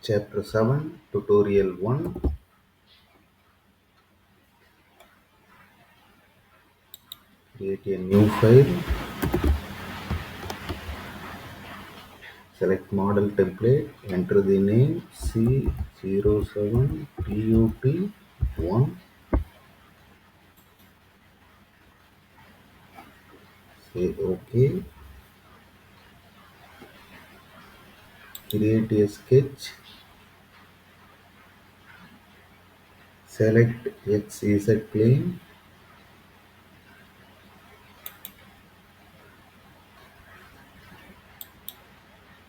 Chapter 7 Tutorial 1. Create a new file. Select model template. Enter the name c07tut1. Say OK. Create a sketch. Select XZ plane.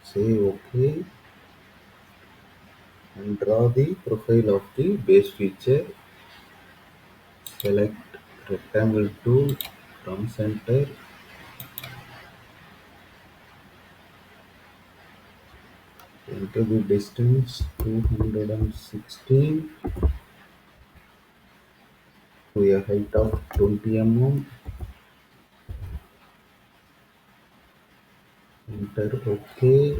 Say OK. And draw the profile of the base feature. Select rectangle tool from center. Enter the distance 216 to a height of 20 mm. Enter OK.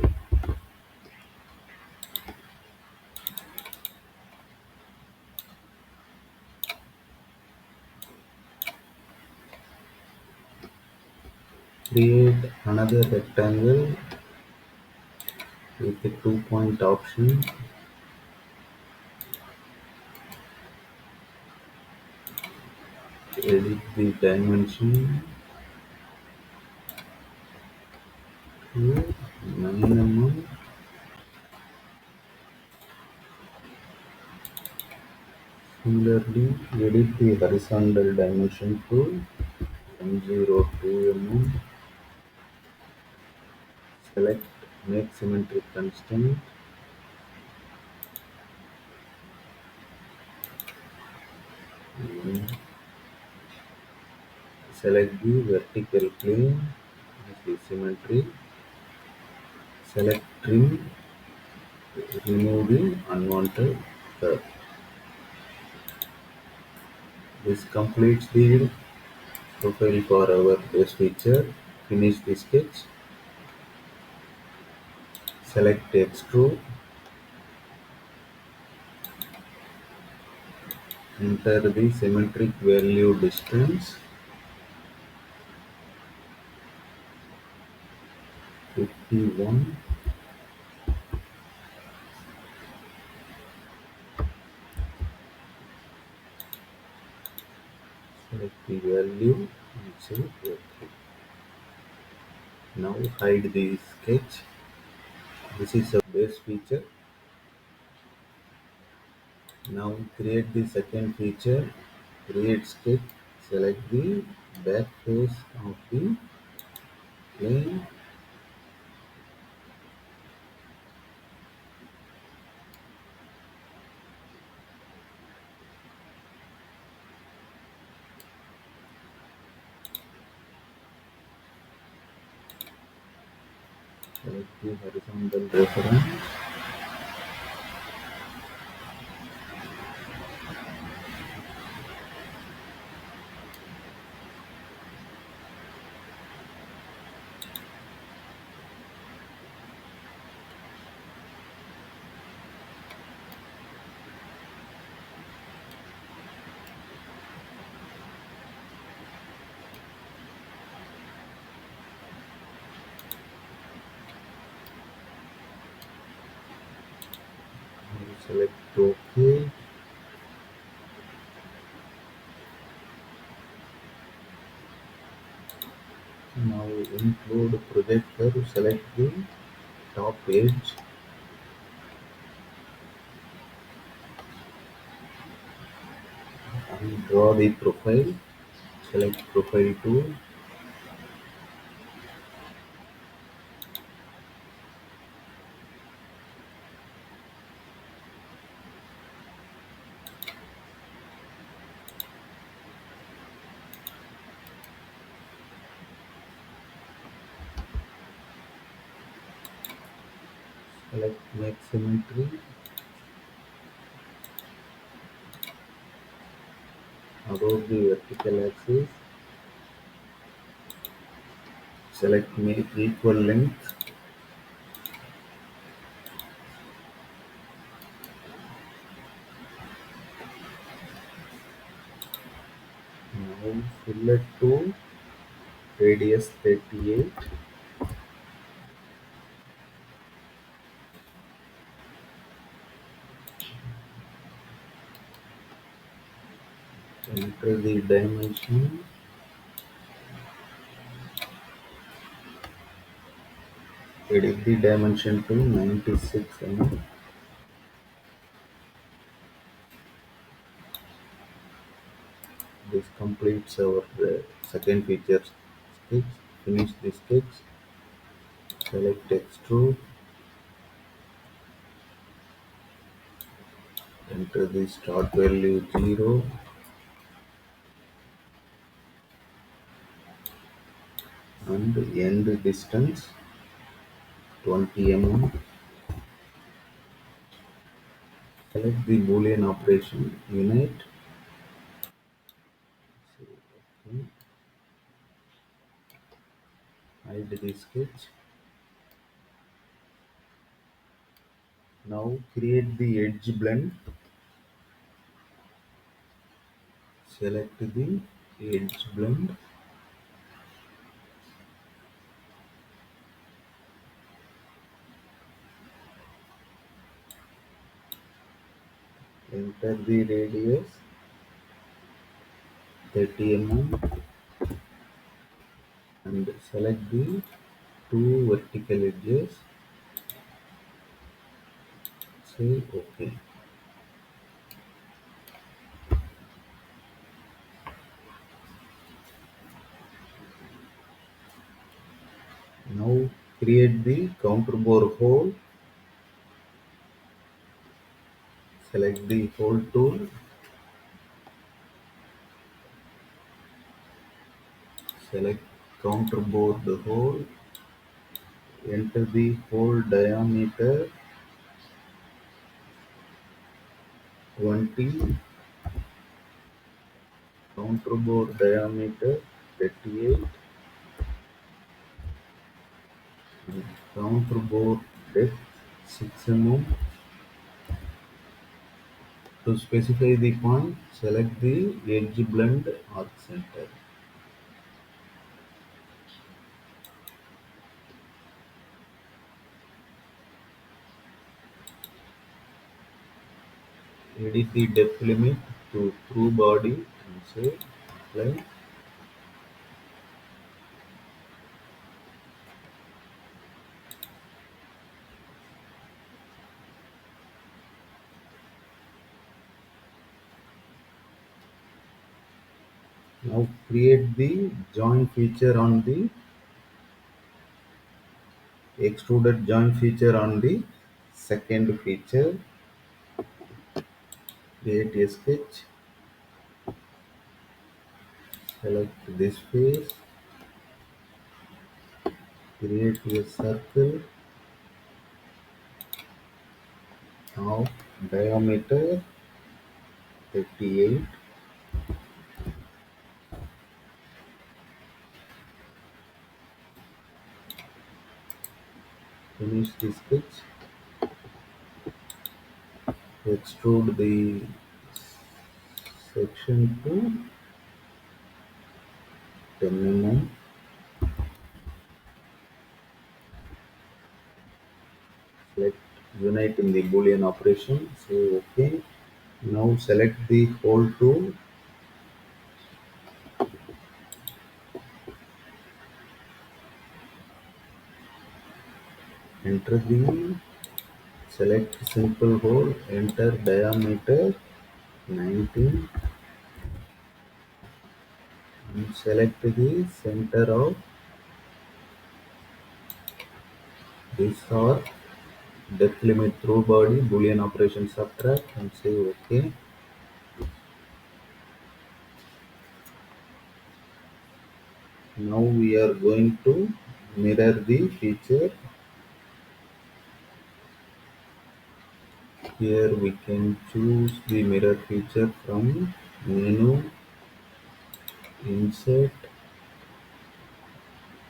Create another rectangle with a 2-point option. Edit the dimension to 9 mm. Similarly, edit the horizontal dimension to 102 mm. Select make symmetric constraint. Select the vertical plane as the symmetry. Select trim. Remove the unwanted curve. This completes the profile for our base feature. Finish the sketch. Select extrude. Enter the symmetric value distance 51. Select the value and say OK. Now hide the sketch. This is a base feature. Now create the second feature. Create sketch. Select the back face of the plane. Select the horizontal reference. Select OK. Now include projector. Select the top edge. And draw the profile. Select profile tool. Select make symmetry. Above the vertical axis. Select make equal length. Now fillet to radius 38. Enter the dimension. Edit the dimension to 96 mm. This completes our second feature sketch. Finish the sketch. Select extrude. Enter the start value 0 and end distance 20 mm. Select the boolean operation unit. Okay. Hide the sketch. Now create the edge blend. Select the edge blend. Enter the radius 30 mm and select the two vertical edges. Say OK. Now create the counter bore hole. Select the hole tool. Select counter bore the hole. Enter the hole diameter 20. Counter bore diameter 38. And counter bore depth 6 mm. To specify the point, select the edge blend arc center. Edit the depth limit to true body and say apply. Now create the join feature on the extruded join feature on the second feature. Create a sketch. Select this face. Create a circle of diameter 38. Finish the sketch. Extrude the section to 10 mm. Select unite in the boolean operation. Say OK. Now select the hole tool. Enter the select simple hole. Enter diameter 19 and select the center of this arc. Depth limit through body boolean operation subtract and say OK. Now we are going to mirror the feature. Here we can choose the mirror feature from menu, insert,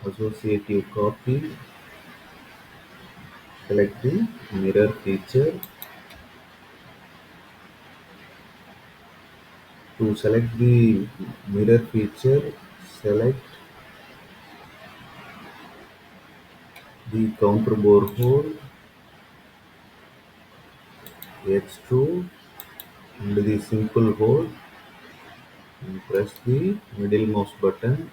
associative copy. Select the mirror feature. To select the mirror feature, select the counter bore hole, H2 and the simple hole, and press the middle mouse button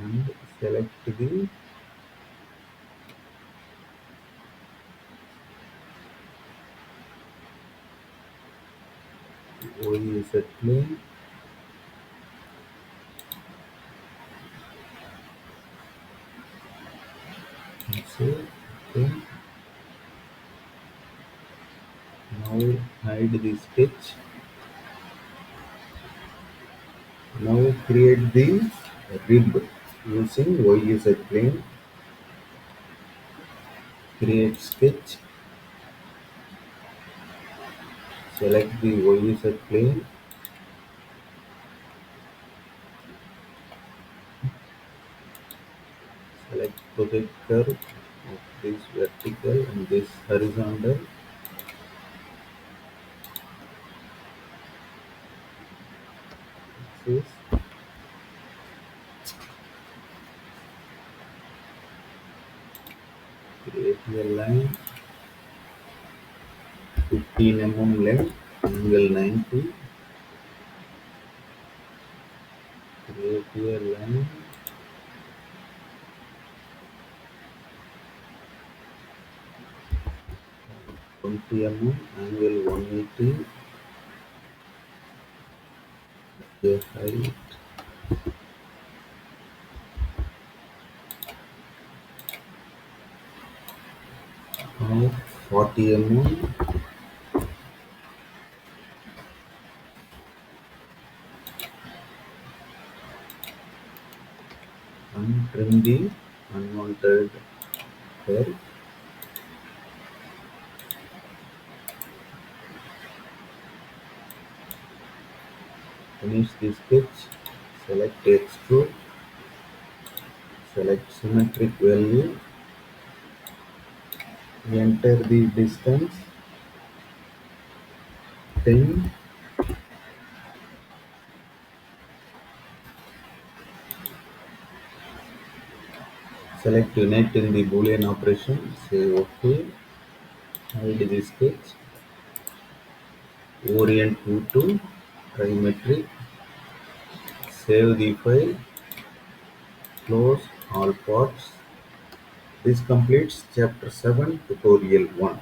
and select the OEZ plane. That's it. Okay. Now hide the sketch. Now create the rib using YZ plane. Create sketch. Select the YZ plane. Select project curve of this vertical and this horizontal. Axis. Create a line 15 mm length, angle 90. Create a line 20 mm, angle 180. A height of 40 mm. And trim the unwanted hair. Finish the sketch. Select extrude. Select symmetric value. Enter the distance 10. Select unit in the boolean operation. Say OK. Hide the sketch. Orient to trimetric. Save the file. Close all parts. This completes chapter 7 tutorial 1.